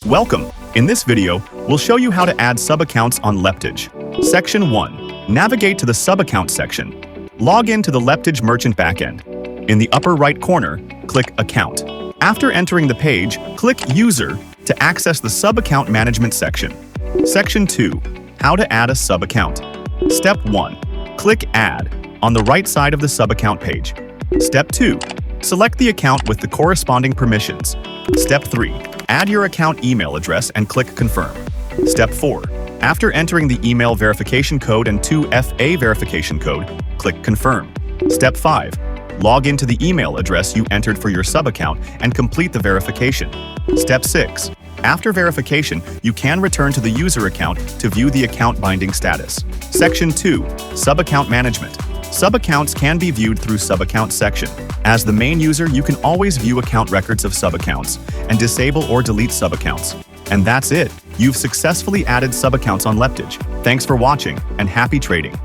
Welcome! In this video, we'll show you how to add sub-accounts on Leptage. Section 1. Navigate to the sub-account section. Log in to the Leptage merchant backend. In the upper right corner, click Account. After entering the page, click User to access the sub-account management section. Section 2. How to add a sub-account. Step 1. Click Add on the right side of the sub-account page. Step 2. Select the account with the corresponding permissions. Step 3. Add your account email address and click Confirm. Step 4. After entering the email verification code and 2FA verification code, click Confirm. Step 5. Log into the email address you entered for your sub-account and complete the verification. Step 6. After verification, you can return to the user account to view the account binding status. Section 2. Sub-account management. Sub-accounts can be viewed through Sub-account section. As the main user, you can always view account records of sub-accounts and disable or delete sub-accounts. And that's it! You've successfully added sub-accounts on Leptage. Thanks for watching, and happy trading!